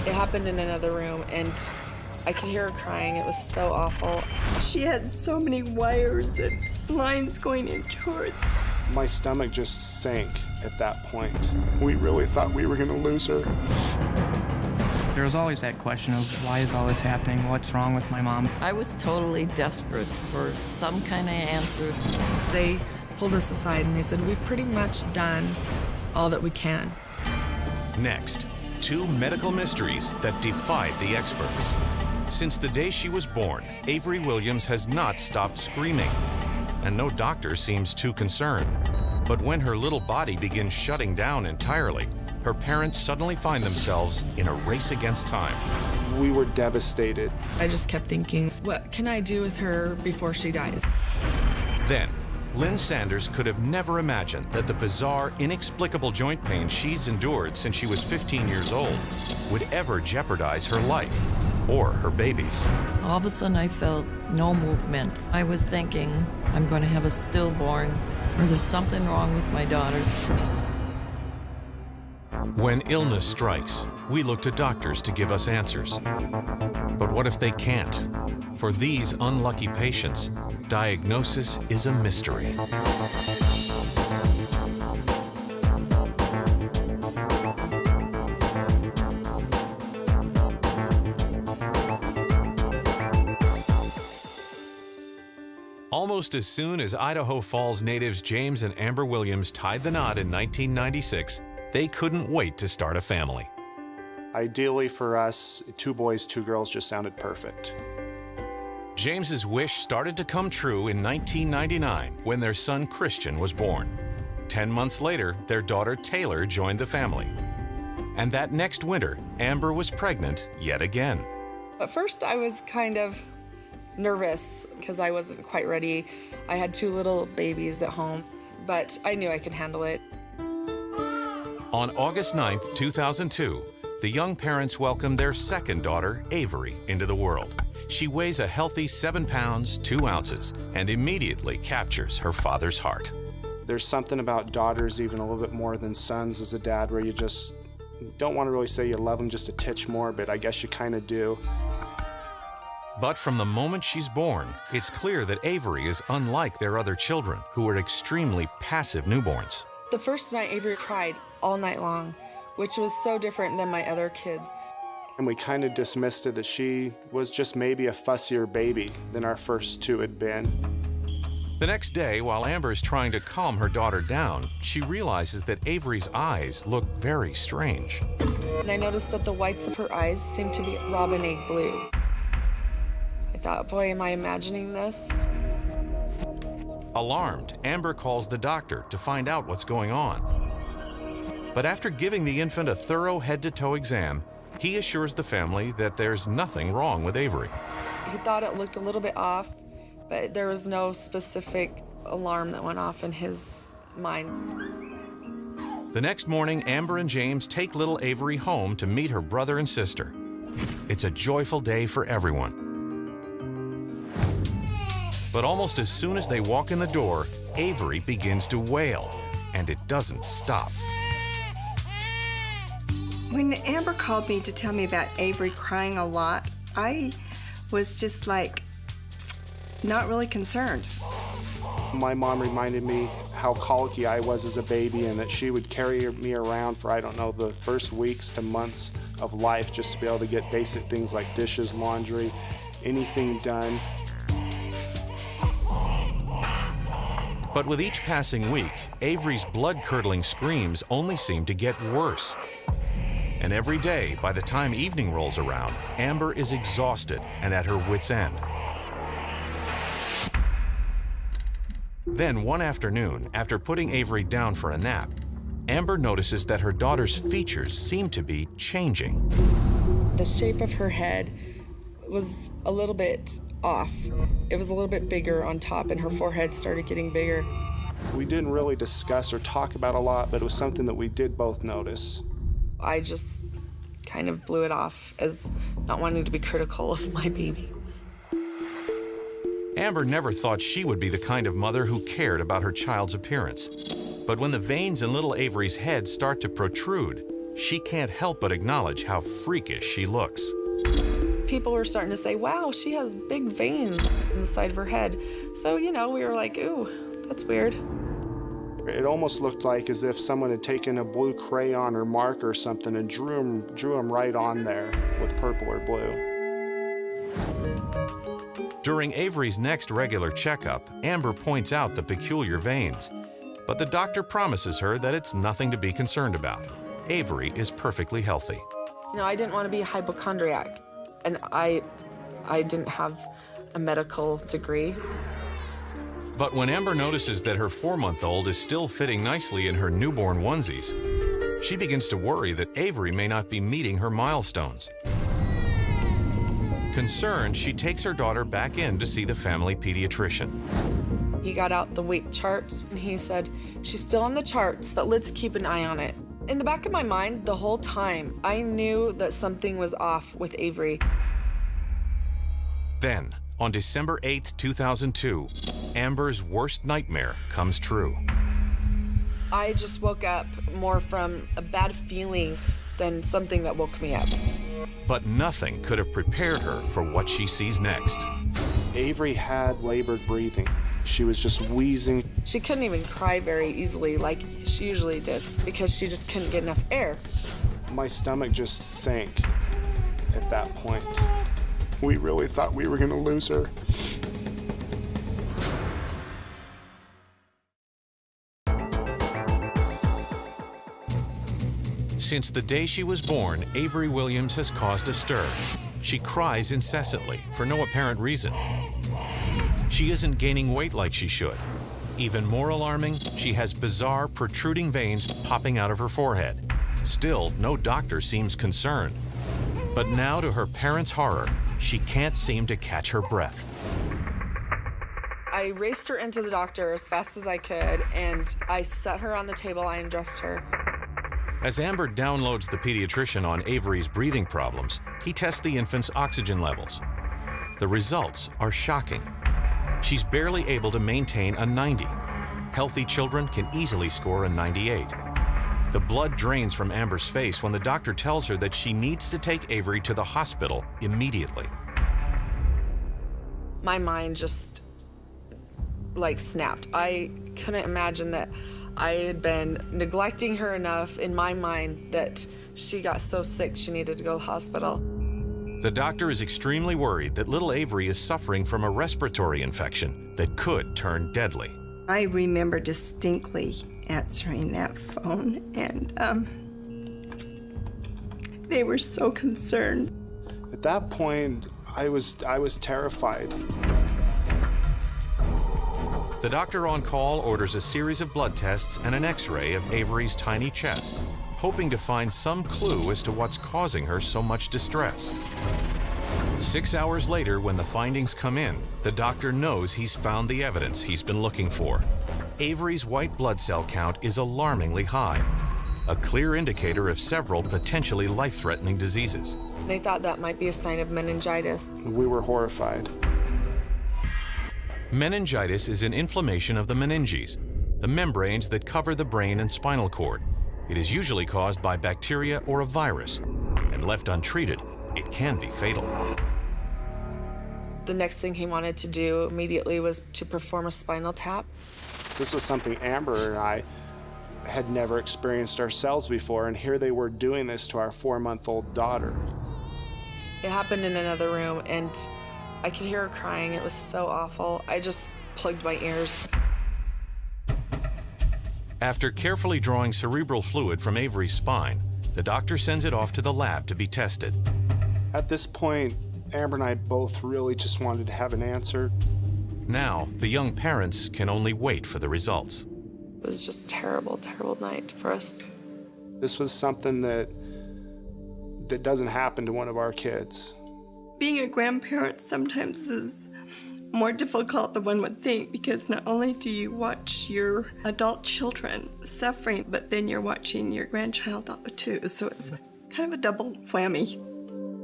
It happened in another room, and I could hear her crying. It was so awful. She had so many wires and lines going into her. My stomach just sank at that point. We really thought we were going to lose her. There was always that question of why is all this happening? What's wrong with my mom? I was totally desperate for some kind of answer. They pulled us aside and they said, we've pretty much done all that we can. Next, two medical mysteries that defied the experts. Since the day she was born, Avery Williams has not stopped screaming, and no doctor seems too concerned. But when her little body begins shutting down entirely, her parents suddenly find themselves in a race against time. We were devastated. I just kept thinking, what can I do with her before she dies? Then, Lynn Sanders could have never imagined that the bizarre, inexplicable joint pain she's endured since she was 15 years old would ever jeopardize her life or her baby's. All of a sudden, I felt no movement. I was thinking, I'm going to have a stillborn, or there's something wrong with my daughter. When illness strikes, we look to doctors to give us answers. But what if they can't? For these unlucky patients, diagnosis is a mystery. Almost as soon as Idaho Falls natives James and Amber Williams tied the knot in 1996, they couldn't wait to start a family. Ideally for us, 2 boys, 2 girls just sounded perfect. James's wish started to come true in 1999 when their son Christian was born. 10 months later, their daughter Taylor joined the family. And that next winter, Amber was pregnant yet again. At first, I was kind of nervous because I wasn't quite ready. I had 2 little babies at home, but I knew I could handle it. On August 9th, 2002, the young parents welcomed their second daughter, Avery, into the world. She weighs a healthy 7 pounds, 2 ounces, and immediately captures her father's heart. There's something about daughters even a little bit more than sons as a dad where you just don't want to really say you love them just a titch more, but I guess you kind of do. But from the moment she's born, it's clear that Avery is unlike their other children, who are extremely passive newborns. The first night, Avery cried all night long, which was so different than my other kids. And we kind of dismissed it that she was just maybe a fussier baby than our first 2 had been. The next day, while Amber's trying to calm her daughter down, she realizes that Avery's eyes look very strange. And I noticed that the whites of her eyes seemed to be robin egg blue. I thought, boy, am I imagining this? Alarmed, Amber calls the doctor to find out what's going on. But after giving the infant a thorough head-to-toe exam, he assures the family that there's nothing wrong with Avery. He thought it looked a little bit off, but there was no specific alarm that went off in his mind. The next morning, Amber and James take little Avery home to meet her brother and sister. It's a joyful day for everyone. But almost as soon as they walk in the door, Avery begins to wail, and it doesn't stop. When Amber called me to tell me about Avery crying a lot, I was just like, not really concerned. My mom reminded me how colicky I was as a baby and that she would carry me around for, I don't know, the first weeks to months of life just to be able to get basic things like dishes, laundry, anything done. But with each passing week, Avery's blood-curdling screams only seem to get worse. And every day, by the time evening rolls around, Amber is exhausted and at her wit's end. Then one afternoon, after putting Avery down for a nap, Amber notices that her daughter's features seem to be changing. The shape of her head was a little bit off. It was a little bit bigger on top, and her forehead started getting bigger. We didn't really discuss or talk about a lot, but it was something that we did both notice. I just kind of blew it off as not wanting to be critical of my baby. Amber never thought she would be the kind of mother who cared about her child's appearance. But when the veins in little Avery's head start to protrude, she can't help but acknowledge how freakish she looks. People were starting to say, wow, she has big veins in the side of her head. So, we were like, ooh, that's weird. It almost looked like as if someone had taken a blue crayon or marker or something and drew them right on there with purple or blue. During Avery's next regular checkup, Amber points out the peculiar veins, but the doctor promises her that it's nothing to be concerned about. Avery is perfectly healthy. I didn't want to be a hypochondriac, and I didn't have a medical degree. But when Amber notices that her 4-month-old is still fitting nicely in her newborn onesies, she begins to worry that Avery may not be meeting her milestones. Concerned, she takes her daughter back in to see the family pediatrician. He got out the weight charts and he said, she's still on the charts, but let's keep an eye on it. In the back of my mind, the whole time, I knew that something was off with Avery. Then, on December 8, 2002, Amber's worst nightmare comes true. I just woke up more from a bad feeling than something that woke me up. But nothing could have prepared her for what she sees next. Avery had labored breathing. She was just wheezing. She couldn't even cry very easily like she usually did because she just couldn't get enough air. My stomach just sank at that point. We really thought we were going to lose her. Since the day she was born, Avery Williams has caused a stir. She cries incessantly for no apparent reason. She isn't gaining weight like she should. Even more alarming, she has bizarre protruding veins popping out of her forehead. Still, no doctor seems concerned. But now, to her parents' horror, she can't seem to catch her breath. I raced her into the doctor as fast as I could, and I set her on the table. I undressed her. As Amber downloads the pediatrician on Avery's breathing problems, he tests the infant's oxygen levels. The results are shocking. She's barely able to maintain a 90. Healthy children can easily score a 98. The blood drains from Amber's face when the doctor tells her that she needs to take Avery to the hospital immediately. My mind just snapped. I couldn't imagine that I had been neglecting her enough in my mind that she got so sick she needed to go to the hospital. The doctor is extremely worried that little Avery is suffering from a respiratory infection that could turn deadly. I remember distinctly answering that phone, and they were so concerned. At that point, I was terrified. The doctor on call orders a series of blood tests and an X-ray of Avery's tiny chest, hoping to find some clue as to what's causing her so much distress. 6 hours later, when the findings come in, the doctor knows he's found the evidence he's been looking for. Avery's white blood cell count is alarmingly high, a clear indicator of several potentially life-threatening diseases. They thought that might be a sign of meningitis. We were horrified. Meningitis is an inflammation of the meninges, the membranes that cover the brain and spinal cord. It is usually caused by bacteria or a virus, and left untreated, it can be fatal. The next thing he wanted to do immediately was to perform a spinal tap. This was something Amber and I had never experienced ourselves before, and here they were doing this to our 4-month-old daughter. It happened in another room, and I could hear her crying. It was so awful. I just plugged my ears. After carefully drawing cerebral fluid from Avery's spine, the doctor sends it off to the lab to be tested. At this point, Amber and I both really just wanted to have an answer. Now, the young parents can only wait for the results. It was just a terrible, terrible night for us. This was something that doesn't happen to one of our kids. Being a grandparent sometimes is more difficult than one would think, because not only do you watch your adult children suffering, but then you're watching your grandchild too. So it's kind of a double whammy.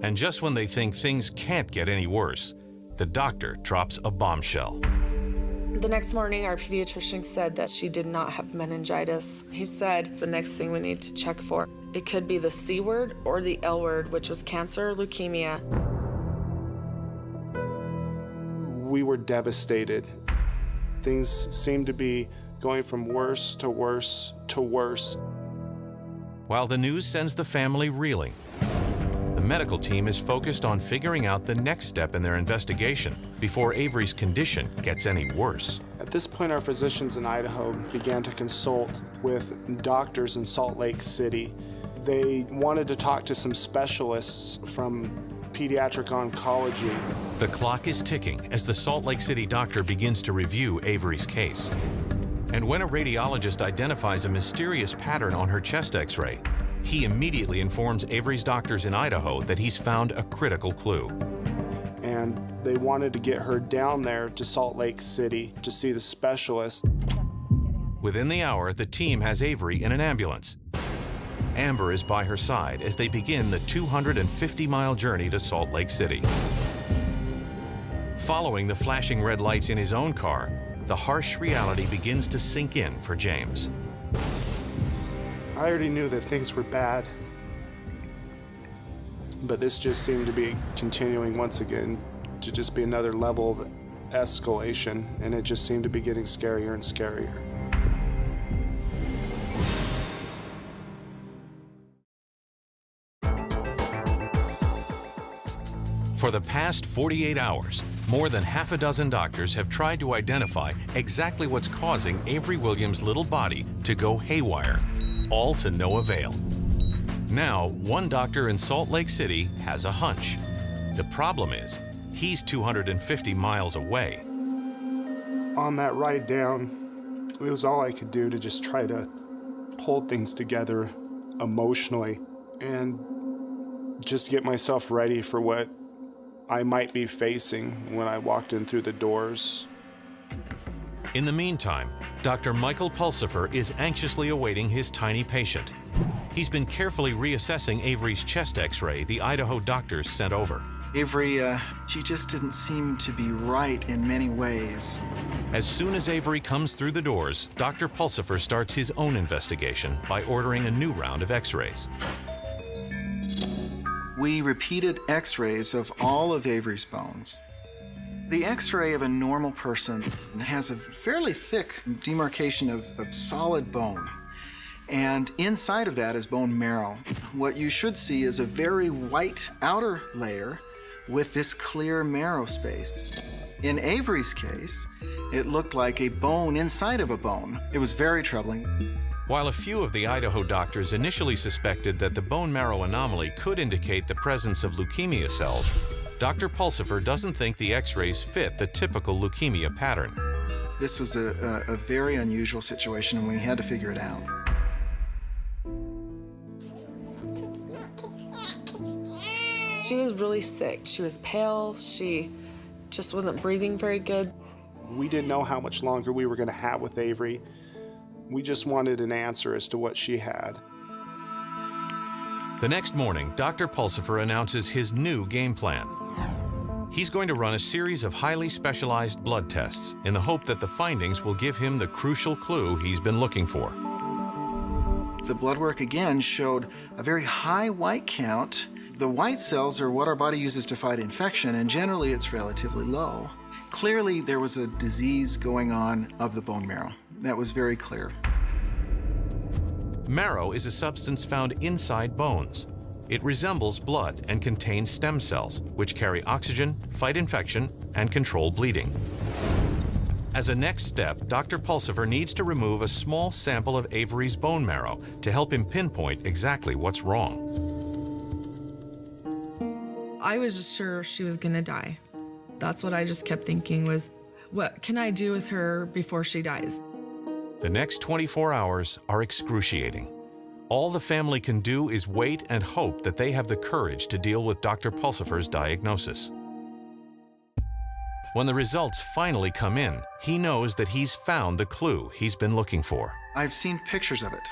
And just when they think things can't get any worse, the doctor drops a bombshell. The next morning, our pediatrician said that she did not have meningitis. He said the next thing we need to check for It could be the C word or the L word, which was cancer, leukemia. We were devastated. Things seemed to be going from worse to worse to worse. While the news sends the family reeling, the medical team is focused on figuring out the next step in their investigation before Avery's condition gets any worse. At this point, our physicians in Idaho began to consult with doctors in Salt Lake City. They wanted to talk to some specialists from pediatric oncology. The clock is ticking as the Salt Lake City doctor begins to review Avery's case. And when a radiologist identifies a mysterious pattern on her chest X-ray, he immediately informs Avery's doctors in Idaho that he's found a critical clue. And they wanted to get her down there to Salt Lake City to see the specialist. Within the hour, the team has Avery in an ambulance. Amber is by her side as they begin the 250-mile journey to Salt Lake City. Following the flashing red lights in his own car, the harsh reality begins to sink in for James. I already knew that things were bad, but this just seemed to be continuing once again to just be another level of escalation, and it just seemed to be getting scarier and scarier. For the past 48 hours, more than half a dozen doctors have tried to identify exactly what's causing Avery Williams' little body to go haywire, all to no avail. Now, one doctor in Salt Lake City has a hunch. The problem is, he's 250 miles away. On that ride down, it was all I could do to just try to hold things together emotionally and just get myself ready for what I might be facing when I walked in through the doors. In the meantime, Dr. Michael Pulsifer is anxiously awaiting his tiny patient. He's been carefully reassessing Avery's chest X-ray the Idaho doctors sent over. Avery, she just didn't seem to be right in many ways. As soon as Avery comes through the doors, Dr. Pulsifer starts his own investigation by ordering a new round of X-rays. We repeated X-rays of all of Avery's bones. The X-ray of a normal person has a fairly thick demarcation of solid bone. And inside of that is bone marrow. What you should see is a very white outer layer with this clear marrow space. In Avery's case, it looked like a bone inside of a bone. It was very troubling. While a few of the Idaho doctors initially suspected that the bone marrow anomaly could indicate the presence of leukemia cells, Dr. Pulsifer doesn't think the X-rays fit the typical leukemia pattern. This was a very unusual situation, and we had to figure it out. She was really sick. She was pale. She just wasn't breathing very good. We didn't know how much longer we were going to have with Avery. We just wanted an answer as to what she had. The next morning, Dr. Pulsifer announces his new game plan. He's going to run a series of highly specialized blood tests in the hope that the findings will give him the crucial clue he's been looking for. The blood work again showed a very high white count. The white cells are what our body uses to fight infection, and generally it's relatively low. Clearly there was a disease going on of the bone marrow. That was very clear. Marrow is a substance found inside bones. It resembles blood and contains stem cells, which carry oxygen, fight infection, and control bleeding. As a next step, Dr. Pulsifer needs to remove a small sample of Avery's bone marrow to help him pinpoint exactly what's wrong. I was just sure she was gonna die. That's what I just kept thinking was, what can I do with her before she dies? The next 24 hours are excruciating. All the family can do is wait and hope that they have the courage to deal with Dr. Pulsifer's diagnosis. When the results finally come in, he knows that he's found the clue he's been looking for. I've seen pictures of it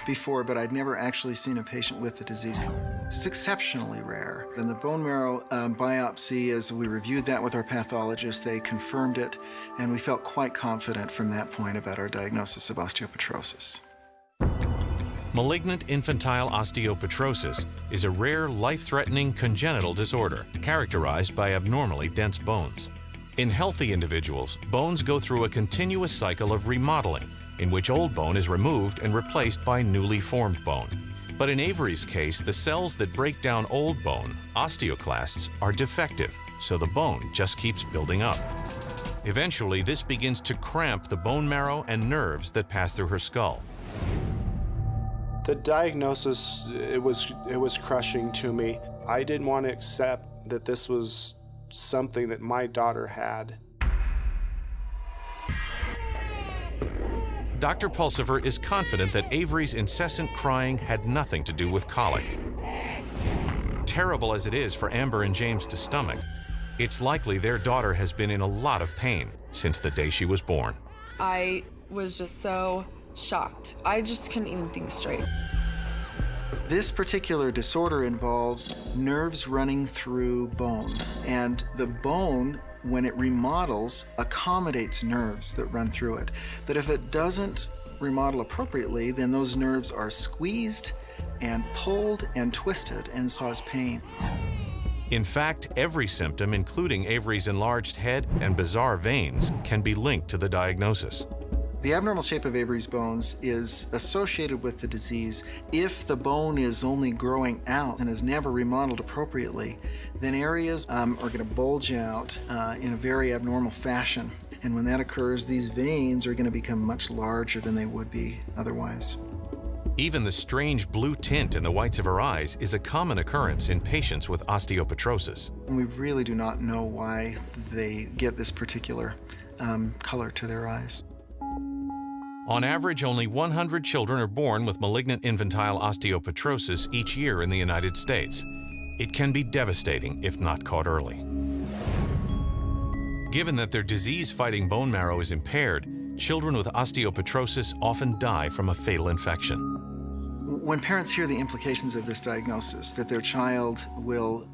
before, but I'd never actually seen a patient with the disease. It's exceptionally rare. In the bone marrow biopsy, as we reviewed that with our pathologist, they confirmed it, and we felt quite confident from that point about our diagnosis of osteopetrosis. Malignant infantile osteopetrosis is a rare, life-threatening congenital disorder characterized by abnormally dense bones. In healthy individuals, bones go through a continuous cycle of remodeling, in which old bone is removed and replaced by newly formed bone. But in Avery's case, the cells that break down old bone, osteoclasts, are defective, so the bone just keeps building up. Eventually, this begins to cramp the bone marrow and nerves that pass through her skull. The diagnosis, it was crushing to me. I didn't want to accept that this was something that my daughter had. Dr. Pulsipher is confident that Avery's incessant crying had nothing to do with colic. Terrible as it is for Amber and James to stomach, it's likely their daughter has been in a lot of pain since the day she was born. I was just so shocked. I just couldn't even think straight. This particular disorder involves nerves running through bone, and the bone, when it remodels, accommodates nerves that run through it. But if it doesn't remodel appropriately, then those nerves are squeezed and pulled and twisted and cause pain. In fact, every symptom, including Avery's enlarged head and bizarre veins, can be linked to the diagnosis. The abnormal shape of Avery's bones is associated with the disease. If the bone is only growing out and is never remodeled appropriately, then areas are going to bulge out in a very abnormal fashion. And when that occurs, these veins are going to become much larger than they would be otherwise. Even the strange blue tint in the whites of her eyes is a common occurrence in patients with osteopetrosis. And we really do not know why they get this particular color to their eyes. On average, only 100 children are born with malignant infantile osteopetrosis each year in the United States. It can be devastating if not caught early. Given that their disease-fighting bone marrow is impaired, children with osteopetrosis often die from a fatal infection. When parents hear the implications of this diagnosis, that their child will,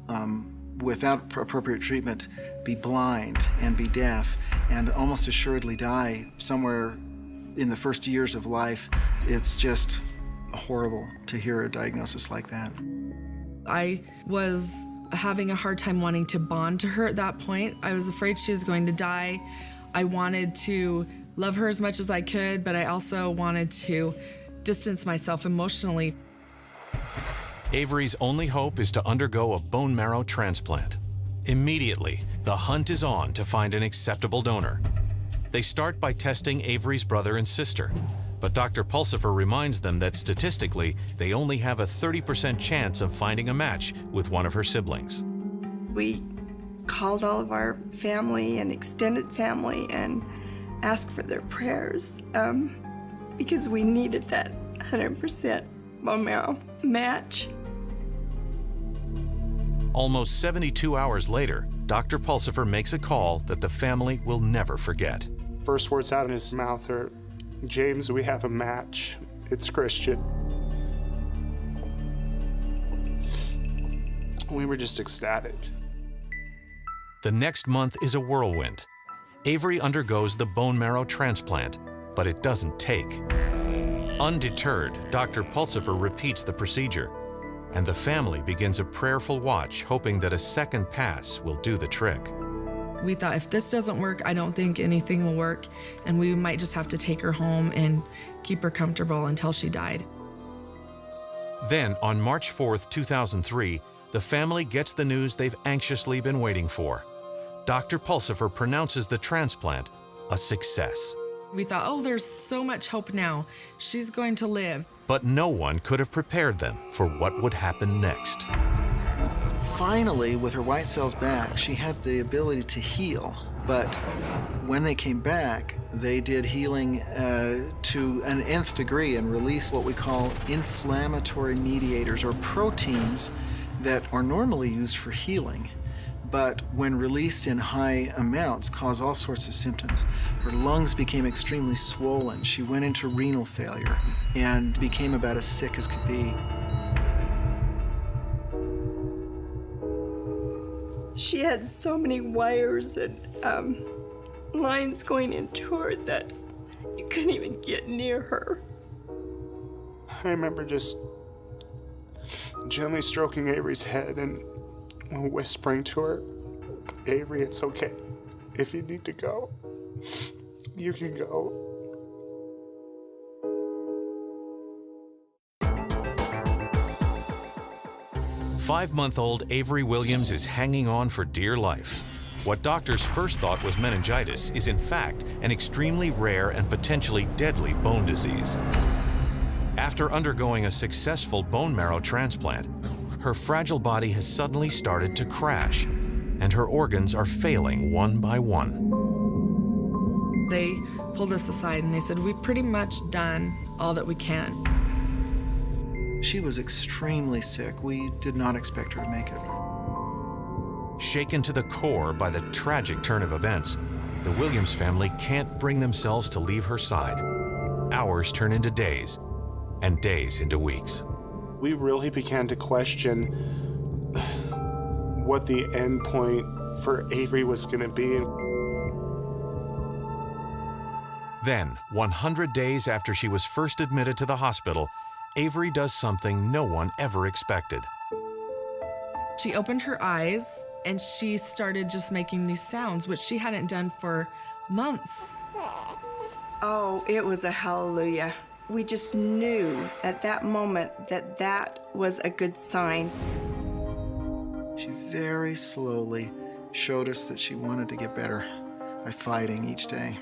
without appropriate treatment, be blind and be deaf and almost assuredly die somewhere in the first years of life, it's just horrible to hear a diagnosis like that. I was having a hard time wanting to bond to her at that point. I was afraid she was going to die. I wanted to love her as much as I could, but I also wanted to distance myself emotionally. Avery's only hope is to undergo a bone marrow transplant. Immediately, the hunt is on to find an acceptable donor. They start by testing Avery's brother and sister, but Dr. Pulsipher reminds them that statistically, they only have a 30% chance of finding a match with one of her siblings. We called all of our family and extended family and asked for their prayers because we needed that 100% bone marrow match. Almost 72 hours later, Dr. Pulsipher makes a call that the family will never forget. First words out of his mouth are, "James, we have a match. It's Christian." We were just ecstatic. The next month is a whirlwind. Avery undergoes the bone marrow transplant, but it doesn't take. Undeterred, Dr. Pulsipher repeats the procedure, and the family begins a prayerful watch, hoping that a second pass will do the trick. We thought if this doesn't work, I don't think anything will work, and we might just have to take her home and keep her comfortable until she died. Then, on March 4th, 2003, the family gets the news they've anxiously been waiting for. Dr. Pulsipher pronounces the transplant a success. We thought, oh, there's so much hope now. She's going to live. But no one could have prepared them for what would happen next. Finally, with her white cells back, she had the ability to heal. But when they came back, they did healing to an nth degree and released what we call inflammatory mediators, or proteins that are normally used for healing, but when released in high amounts cause all sorts of symptoms. Her lungs became extremely swollen. She went into renal failure and became about as sick as could be. She had so many wires and lines going into her that you couldn't even get near her. I remember just gently stroking Avery's head and whispering to her, "Avery, it's okay. If you need to go, you can go." 5-month-old Avery Williams is hanging on for dear life. What doctors first thought was meningitis is in fact an extremely rare and potentially deadly bone disease. After undergoing a successful bone marrow transplant, her fragile body has suddenly started to crash, and her organs are failing one by one. They pulled us aside and they said, "We've pretty much done all that we can." She was extremely sick. We did not expect her to make it. Shaken to the core by the tragic turn of events, the Williams family can't bring themselves to leave her side. Hours turn into days, and days into weeks. We really began to question what the end point for Avery was going to be. Then, 100 days after she was first admitted to the hospital, Avery does something no one ever expected. She opened her eyes and she started just making these sounds, which she hadn't done for months. Oh, it was a hallelujah. We just knew at that moment that that was a good sign. She very slowly showed us that she wanted to get better by fighting each day.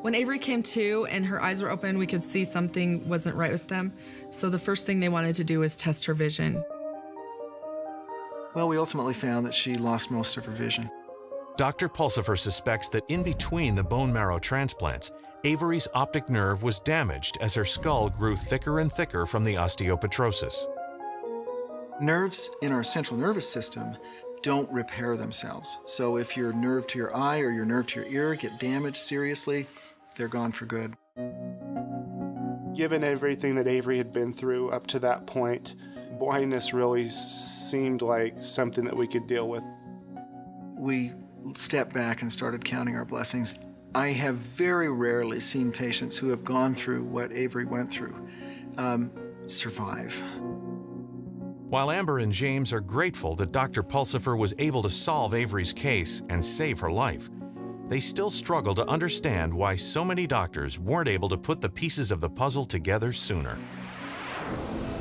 When Avery came to and her eyes were open, we could see something wasn't right with them. So the first thing they wanted to do was test her vision. Well, we ultimately found that she lost most of her vision. Dr. Pulsifer suspects that in between the bone marrow transplants, Avery's optic nerve was damaged as her skull grew thicker and thicker from the osteopetrosis. Nerves in our central nervous system don't repair themselves. So if your nerve to your eye or your nerve to your ear get damaged seriously, they're gone for good. Given everything that Avery had been through up to that point, blindness really seemed like something that we could deal with. We stepped back and started counting our blessings. I have very rarely seen patients who have gone through what Avery went through survive. While Amber and James are grateful that Dr. Pulsifer was able to solve Avery's case and save her life, they still struggle to understand why so many doctors weren't able to put the pieces of the puzzle together sooner.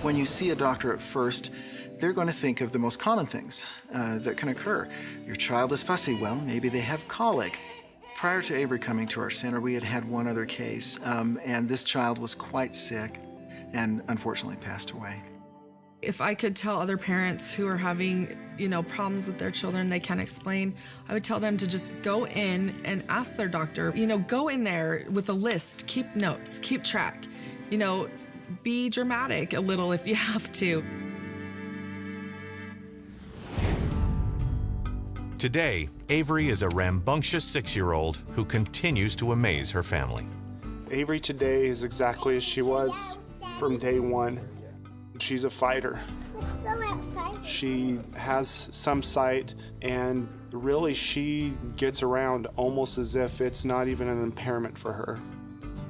When you see a doctor at first, they're going to think of the most common things that can occur. Your child is fussy. Well, maybe they have colic. Prior to Avery coming to our center, we had had one other case, and this child was quite sick and unfortunately passed away. If I could tell other parents who are having, problems with their children they can't explain, I would tell them to just go in and ask their doctor. Go in there with a list, keep notes, keep track. Be dramatic a little if you have to. Today, Avery is a rambunctious 6-year-old who continues to amaze her family. Avery today is exactly as she was from day one. She's a fighter. She has some sight, and really she gets around almost as if it's not even an impairment for her.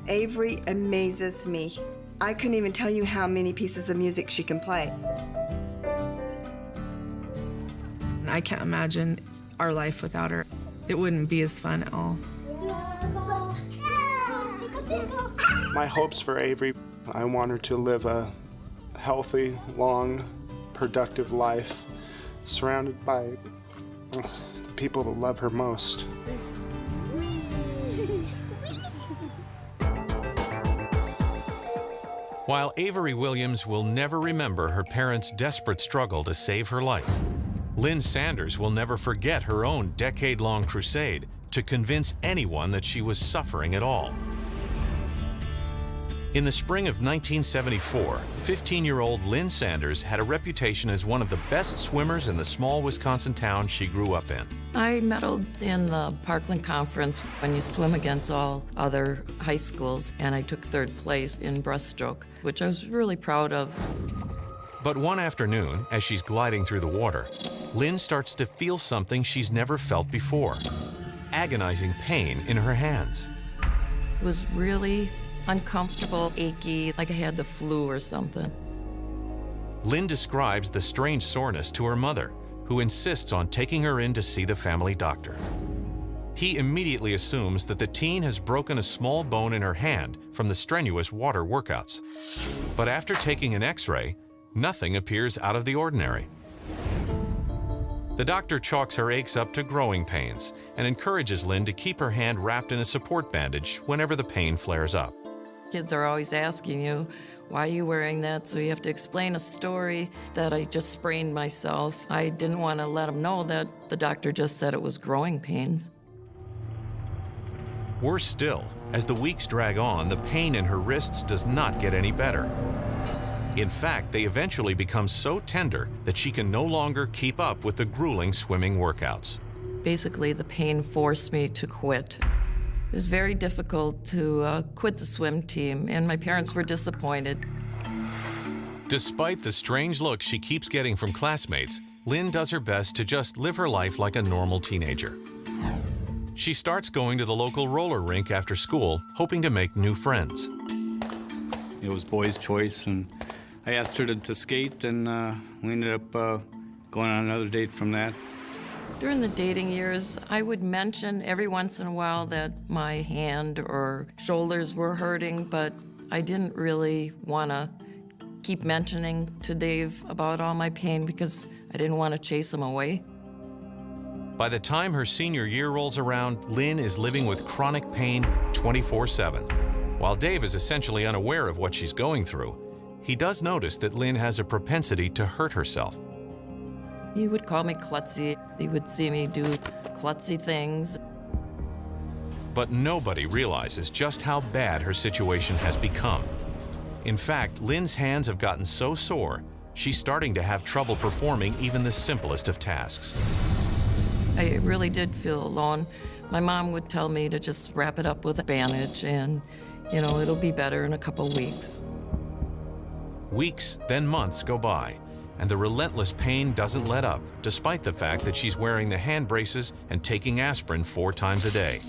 Avery amazes me. I couldn't even tell you how many pieces of music she can play. I can't imagine our life without her. It wouldn't be as fun at all. My hopes for Avery, I want her to live a healthy, long, productive life, surrounded by the people that love her most. While Avery Williams will never remember her parents' desperate struggle to save her life, Lynn Sanders will never forget her own decade-long crusade to convince anyone that she was suffering at all. In the spring of 1974, 15-year-old Lynn Sanders had a reputation as one of the best swimmers in the small Wisconsin town she grew up in. I medaled in the Parkland Conference when you swim against all other high schools, and I took 3rd place in breaststroke, which I was really proud of. But one afternoon, as she's gliding through the water, Lynn starts to feel something she's never felt before: agonizing pain in her hands. It was really uncomfortable, achy, like I had the flu or something. Lynn describes the strange soreness to her mother, who insists on taking her in to see the family doctor. He immediately assumes that the teen has broken a small bone in her hand from the strenuous water workouts. But after taking an X-ray, nothing appears out of the ordinary. The doctor chalks her aches up to growing pains and encourages Lynn to keep her hand wrapped in a support bandage whenever the pain flares up. Kids are always asking you, why are you wearing that? So you have to explain a story that I just sprained myself. I didn't want to let them know that the doctor just said it was growing pains. Worse still, as the weeks drag on, the pain in her wrists does not get any better. In fact, they eventually become so tender that she can no longer keep up with the grueling swimming workouts. Basically, the pain forced me to quit. It was very difficult to quit the swim team, and my parents were disappointed. Despite the strange looks she keeps getting from classmates, Lynn does her best to just live her life like a normal teenager. She starts going to the local roller rink after school, hoping to make new friends. It was boys' choice, and I asked her to skate, and we ended up going on another date from that. During the dating years, I would mention every once in a while that my hand or shoulders were hurting, but I didn't really want to keep mentioning to Dave about all my pain because I didn't want to chase him away. By the time her senior year rolls around, Lynn is living with chronic pain 24/7. While Dave is essentially unaware of what she's going through, he does notice that Lynn has a propensity to hurt herself. He would call me klutzy. He would see me do klutzy things. But nobody realizes just how bad her situation has become. In fact, Lynn's hands have gotten so sore, she's starting to have trouble performing even the simplest of tasks. I really did feel alone. My mom would tell me to just wrap it up with a bandage and, it'll be better in a couple weeks. Weeks, then months go by, and the relentless pain doesn't let up, despite the fact that she's wearing the hand braces and taking aspirin 4 times a day.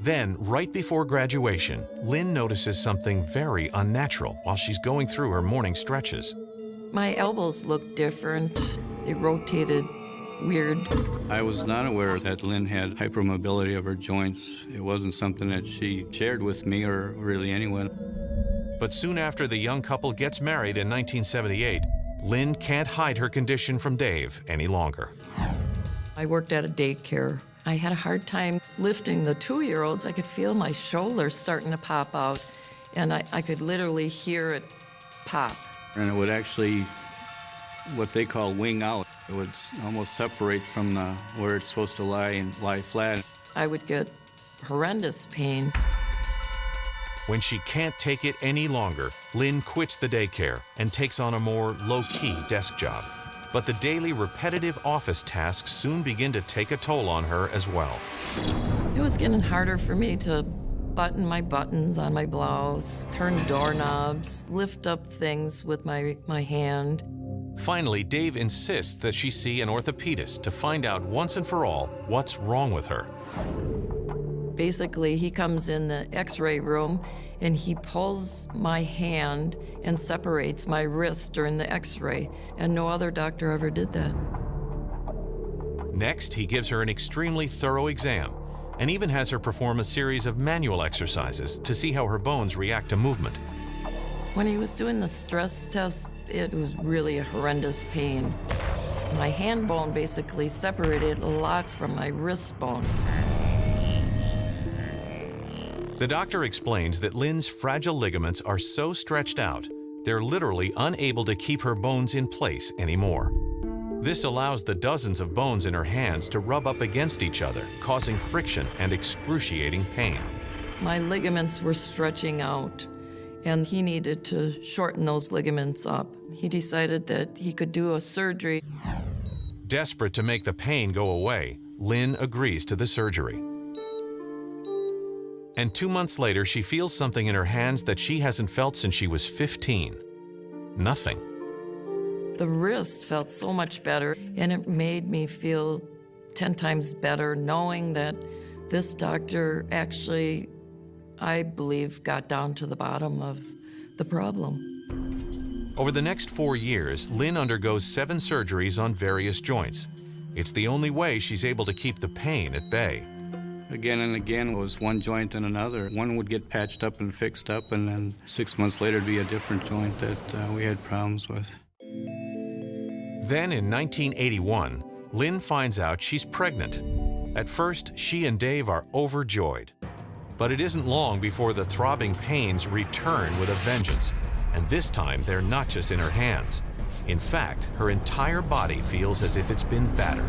Then, right before graduation, Lynn notices something very unnatural while she's going through her morning stretches. My elbows looked different. They rotated weird. I was not aware that Lynn had hypermobility of her joints. It wasn't something that she shared with me or really anyone. But soon after the young couple gets married in 1978, Lynn can't hide her condition from Dave any longer. I worked at a daycare. I had a hard time lifting the 2-year-olds. I could feel my shoulders starting to pop out, and I could literally hear it pop. And it would actually, what they call wing out. It would almost separate from where it's supposed to lie and lie flat. I would get horrendous pain. When she can't take it any longer, Lynn quits the daycare and takes on a more low-key desk job. But the daily repetitive office tasks soon begin to take a toll on her as well. It was getting harder for me to button my buttons on my blouse, turn doorknobs, lift up things with my hand. Finally, Dave insists that she see an orthopedist to find out once and for all what's wrong with her. Basically, he comes in the x-ray room and he pulls my hand and separates my wrist during the x-ray, and no other doctor ever did that. Next, he gives her an extremely thorough exam and even has her perform a series of manual exercises to see how her bones react to movement. When he was doing the stress test, it was really a horrendous pain. My hand bone basically separated a lot from my wrist bone. The doctor explains that Lynn's fragile ligaments are so stretched out, they're literally unable to keep her bones in place anymore. This allows the dozens of bones in her hands to rub up against each other, causing friction and excruciating pain. My ligaments were stretching out, and he needed to shorten those ligaments up. He decided that he could do a surgery. Desperate to make the pain go away, Lynn agrees to the surgery. And 2 months later, she feels something in her hands that she hasn't felt since she was 15. Nothing. The wrist felt so much better, and it made me feel 10 times better knowing that this doctor actually I believe, got down to the bottom of the problem. Over the next 4 years, Lynn undergoes 7 surgeries on various joints. It's the only way she's able to keep the pain at bay. Again and again, it was one joint and another. One would get patched up and fixed up, and then 6 months later, it'd be a different joint that we had problems with. Then in 1981, Lynn finds out she's pregnant. At first, she and Dave are overjoyed. But it isn't long before the throbbing pains return with a vengeance. And this time, they're not just in her hands. In fact, her entire body feels as if it's been battered.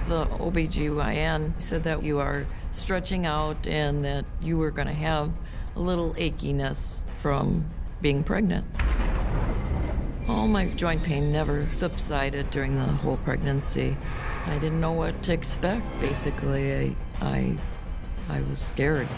The OBGYN said that you are stretching out and that you were going to have a little achiness from being pregnant. All my joint pain never subsided during the whole pregnancy. I didn't know what to expect, basically. I was scared.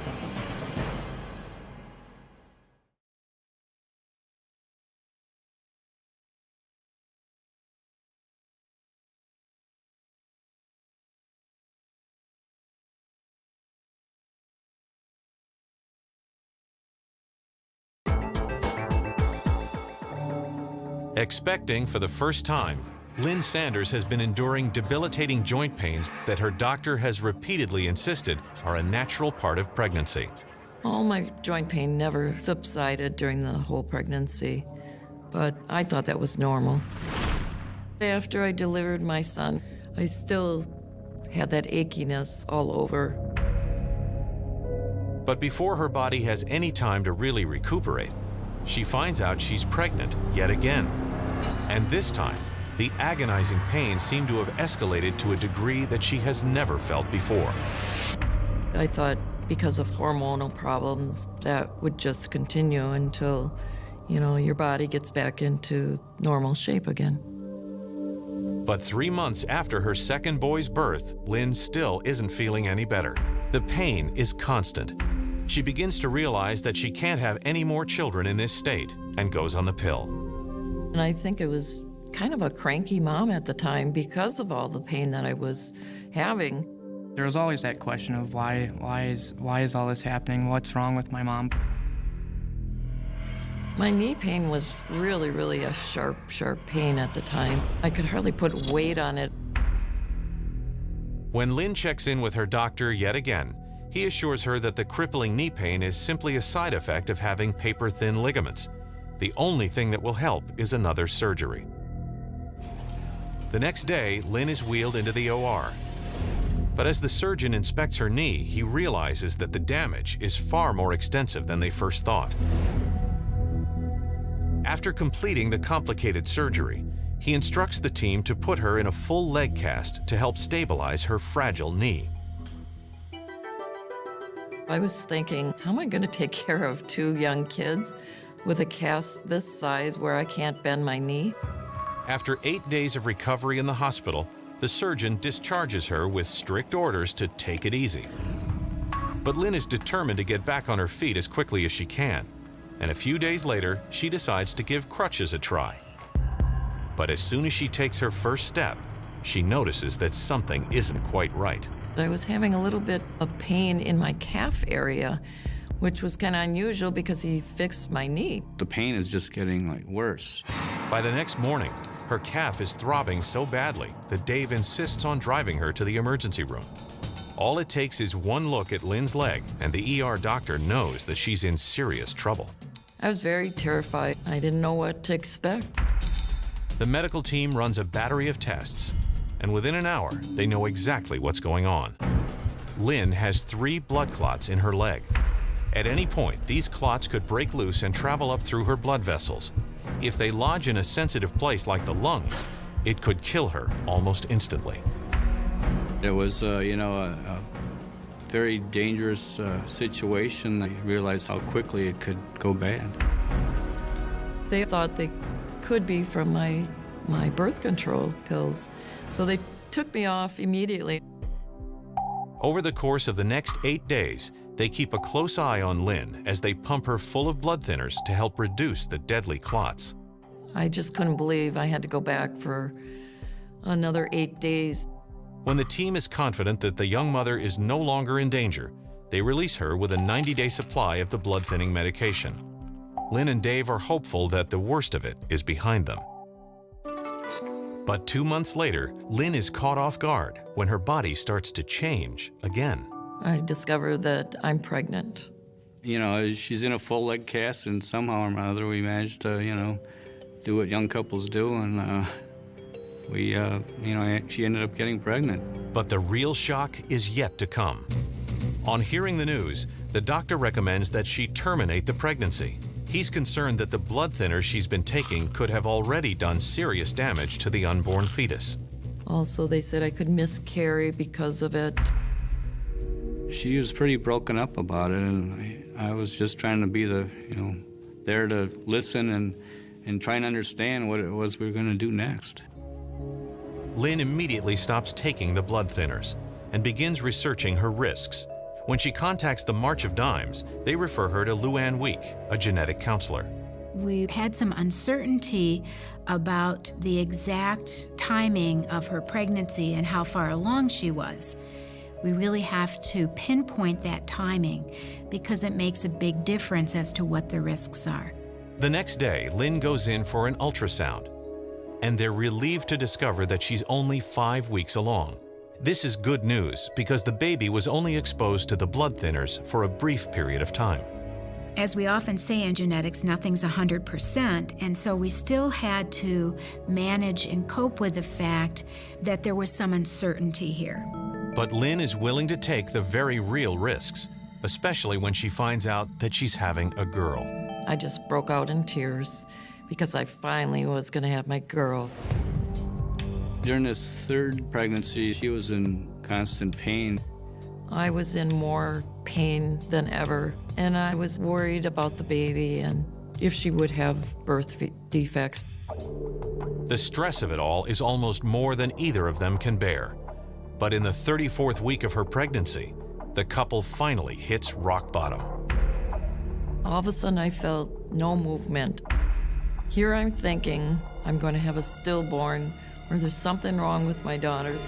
Expecting for the first time, Lynn Sanders has been enduring debilitating joint pains that her doctor has repeatedly insisted are a natural part of pregnancy. All my joint pain never subsided during the whole pregnancy, but I thought that was normal. After I delivered my son, I still had that achiness all over. But before her body has any time to really recuperate, she finds out she's pregnant yet again. And this time, the agonizing pain seemed to have escalated to a degree that she has never felt before. I thought because of hormonal problems, that would just continue until, your body gets back into normal shape again. But 3 months after her second boy's birth, Lynn still isn't feeling any better. The pain is constant. She begins to realize that she can't have any more children in this state and goes on the pill. And I think it was kind of a cranky mom at the time because of all the pain that I was having. There was always that question of why is all this happening? What's wrong with my mom? My knee pain was really, really a sharp pain at the time. I could hardly put weight on it. When Lynn checks in with her doctor yet again, he assures her that the crippling knee pain is simply a side effect of having paper-thin ligaments. The only thing that will help is another surgery. The next day, Lynn is wheeled into the OR. But as the surgeon inspects her knee, he realizes that the damage is far more extensive than they first thought. After completing the complicated surgery, he instructs the team to put her in a full leg cast to help stabilize her fragile knee. I was thinking, how am I going to take care of 2 young kids with a cast this size where I can't bend my knee? After 8 days of recovery in the hospital, the surgeon discharges her with strict orders to take it easy. But Lynn is determined to get back on her feet as quickly as she can, and a few days later, she decides to give crutches a try. But as soon as she takes her first step, she notices that something isn't quite right. I was having a little bit of pain in my calf area, which was kind of unusual because he fixed my knee. The pain is just getting worse. By the next morning, her calf is throbbing so badly that Dave insists on driving her to the emergency room. All it takes is one look at Lynn's leg, and the ER doctor knows that she's in serious trouble. I was very terrified. I didn't know what to expect. The medical team runs a battery of tests, and within an hour, they know exactly what's going on. Lynn has 3 blood clots in her leg. At any point, these clots could break loose and travel up through her blood vessels. If they lodge in a sensitive place like the lungs, it could kill her almost instantly. It was, a very dangerous situation. I realized how quickly it could go bad. They thought they could be from my birth control pills, so they took me off immediately. Over the course of the next 8 days, they keep a close eye on Lynn as they pump her full of blood thinners to help reduce the deadly clots. I just couldn't believe I had to go back for another 8 days. When the team is confident that the young mother is no longer in danger, they release her with a 90-day supply of the blood-thinning medication. Lynn and Dave are hopeful that the worst of it is behind them. But 2 months later, Lynn is caught off guard when her body starts to change again. I discovered that I'm pregnant. You know, she's in a full leg cast, and somehow or another we managed to, do what young couples do, and she ended up getting pregnant. But the real shock is yet to come. On hearing the news, the doctor recommends that she terminate the pregnancy. He's concerned that the blood thinner she's been taking could have already done serious damage to the unborn fetus. Also, they said I could miscarry because of it. She was pretty broken up about it, and I was just trying to be there to listen and try and understand what it was we were going to do next. Lynn immediately stops taking the blood thinners and begins researching her risks. When she contacts the March of Dimes, they refer her to Luann Week, a genetic counselor. We had some uncertainty about the exact timing of her pregnancy and how far along she was. We really have to pinpoint that timing because it makes a big difference as to what the risks are. The next day, Lynn goes in for an ultrasound, and they're relieved to discover that she's only 5 weeks along. This is good news because the baby was only exposed to the blood thinners for a brief period of time. As we often say in genetics, nothing's 100%, and so we still had to manage and cope with the fact that there was some uncertainty here. But Lynn is willing to take the very real risks, especially when she finds out that she's having a girl. I just broke out in tears because I finally was going to have my girl. During this third pregnancy, she was in constant pain. I was in more pain than ever, and I was worried about the baby and if she would have birth defects. The stress of it all is almost more than either of them can bear. But in the 34th week of her pregnancy, the couple finally hits rock bottom. All of a sudden, I felt no movement. Here I'm thinking I'm going to have a stillborn, or there's something wrong with my daughter.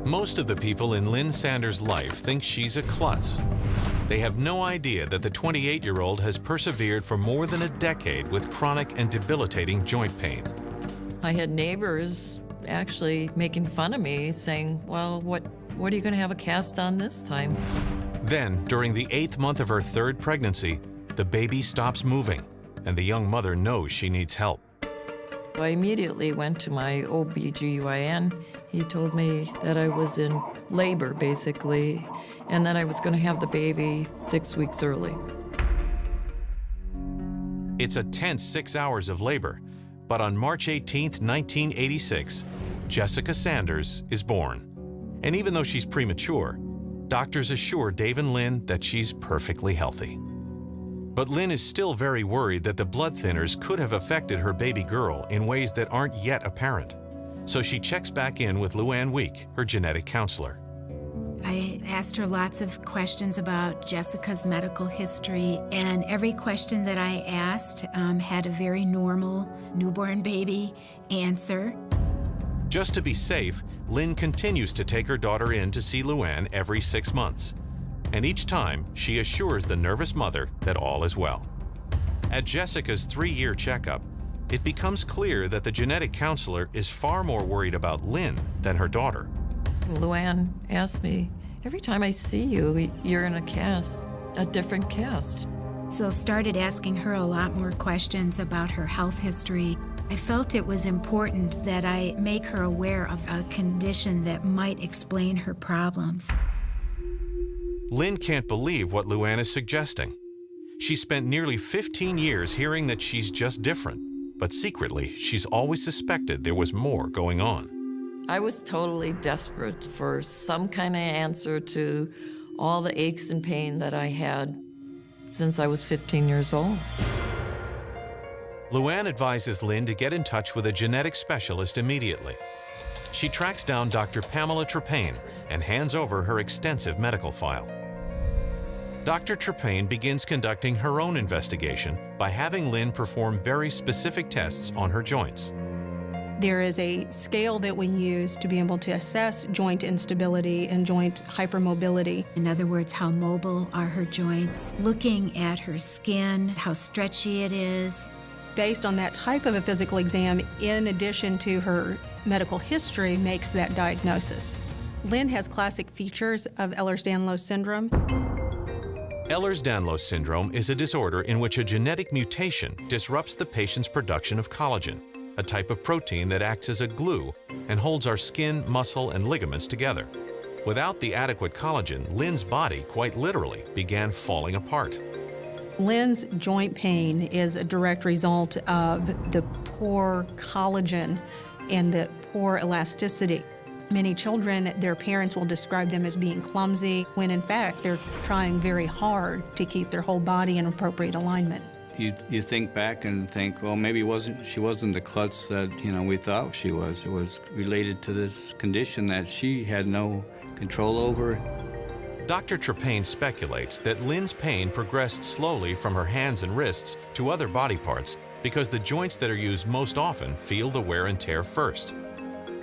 Most of the people in Lynn Sanders' life think she's a klutz. They have no idea that the 28-year-old has persevered for more than a decade with chronic and debilitating joint pain. I had neighbors actually making fun of me, saying, well, what are you going to have a cast on this time? Then, during the 8th month of her third pregnancy, the baby stops moving, and the young mother knows she needs help. I immediately went to my OB/GYN. He told me that I was in labor, basically, and that I was going to have the baby 6 weeks early. It's a tense 6 hours of labor, but on March 18, 1986, Jessica Sanders is born. And even though she's premature, doctors assure Dave and Lynn that she's perfectly healthy. But Lynn is still very worried that the blood thinners could have affected her baby girl in ways that aren't yet apparent. So she checks back in with Luann Week, her genetic counselor. I asked her lots of questions about Jessica's medical history, and every question that I asked had a very normal newborn baby answer. Just to be safe, Lynn continues to take her daughter in to see Luann every 6 months. And each time, she assures the nervous mother that all is well. At Jessica's 3-year checkup, it becomes clear that the genetic counselor is far more worried about Lynn than her daughter. Luann asked me, every time I see you, you're in a different cast. So started asking her a lot more questions about her health history. I felt it was important that I make her aware of a condition that might explain her problems. Lynn can't believe what Luann is suggesting. She spent nearly 15 years hearing that she's just different, but secretly, she's always suspected there was more going on. I was totally desperate for some kind of answer to all the aches and pain that I had since I was 15 years old. Luann advises Lynn to get in touch with a genetic specialist immediately. She tracks down Dr. Pamela Trepane and hands over her extensive medical file. Dr. Trepane begins conducting her own investigation by having Lynn perform very specific tests on her joints. There is a scale that we use to be able to assess joint instability and joint hypermobility. In other words, how mobile are her joints? Looking at her skin, how stretchy it is. Based on that type of a physical exam, in addition to her medical history, makes that diagnosis. Lynn has classic features of Ehlers-Danlos syndrome. Ehlers-Danlos syndrome is a disorder in which a genetic mutation disrupts the patient's production of collagen, a type of protein that acts as a glue and holds our skin, muscle, and ligaments together. Without the adequate collagen, Lynn's body quite literally began falling apart. Lynn's joint pain is a direct result of the poor collagen and the poor elasticity. Many children, their parents will describe them as being clumsy, when in fact they're trying very hard to keep their whole body in appropriate alignment. You think back and think, well, maybe she wasn't the klutz that we thought she was. It was related to this condition that she had no control over. Dr. Trepane speculates that Lynn's pain progressed slowly from her hands and wrists to other body parts because the joints that are used most often feel the wear and tear first.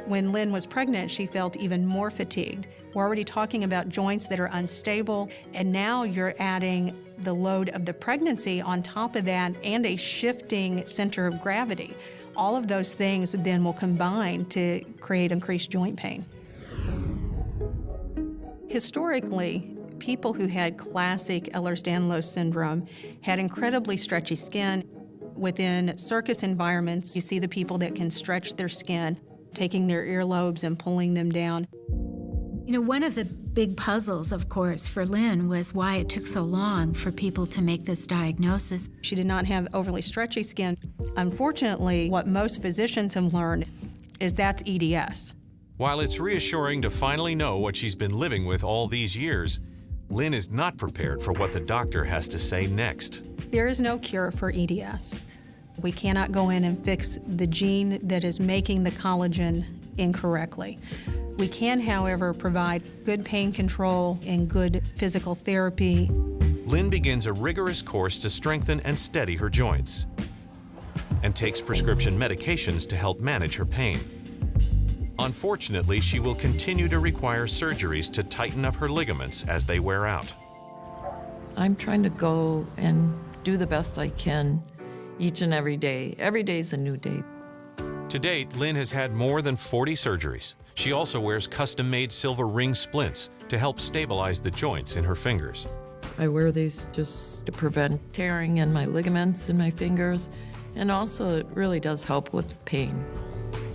When Lynn was pregnant, she felt even more fatigued. We're already talking about joints that are unstable, and now you're adding the load of the pregnancy on top of that and a shifting center of gravity. All of those things then will combine to create increased joint pain. Historically, people who had classic Ehlers-Danlos syndrome had incredibly stretchy skin. Within circus environments, you see the people that can stretch their skin, taking their earlobes and pulling them down. One of the big puzzles, of course, for Lynn was why it took so long for people to make this diagnosis. She did not have overly stretchy skin. Unfortunately, what most physicians have learned is that's EDS. While it's reassuring to finally know what she's been living with all these years, Lynn is not prepared for what the doctor has to say next. There is no cure for EDS. We cannot go in and fix the gene that is making the collagen incorrectly. We can, however, provide good pain control and good physical therapy. Lynn begins a rigorous course to strengthen and steady her joints and takes prescription medications to help manage her pain. Unfortunately, she will continue to require surgeries to tighten up her ligaments as they wear out. I'm trying to go and do the best I can each and every day. Every day is a new day. To date, Lynn has had more than 40 surgeries. She also wears custom-made silver ring splints to help stabilize the joints in her fingers. I wear these just to prevent tearing in my ligaments in my fingers, and also it really does help with pain.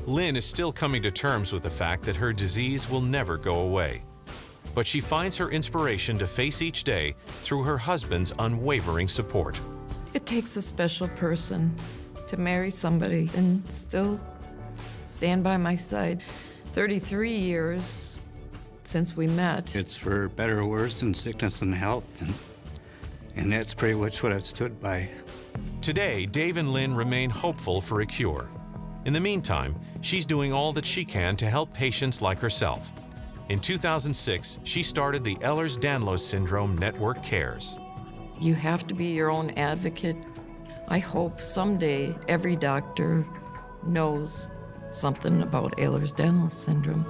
Lynn is still coming to terms with the fact that her disease will never go away. But she finds her inspiration to face each day through her husband's unwavering support. It takes a special person to marry somebody and still stand by my side. 33 years since we met. It's for better or worse than sickness and health, and that's pretty much what I've stood by. Today, Dave and Lynn remain hopeful for a cure. In the meantime, she's doing all that she can to help patients like herself. In 2006, she started the Ehlers-Danlos Syndrome Network Cares. You have to be your own advocate. I hope someday every doctor knows something about Ehlers-Danlos syndrome.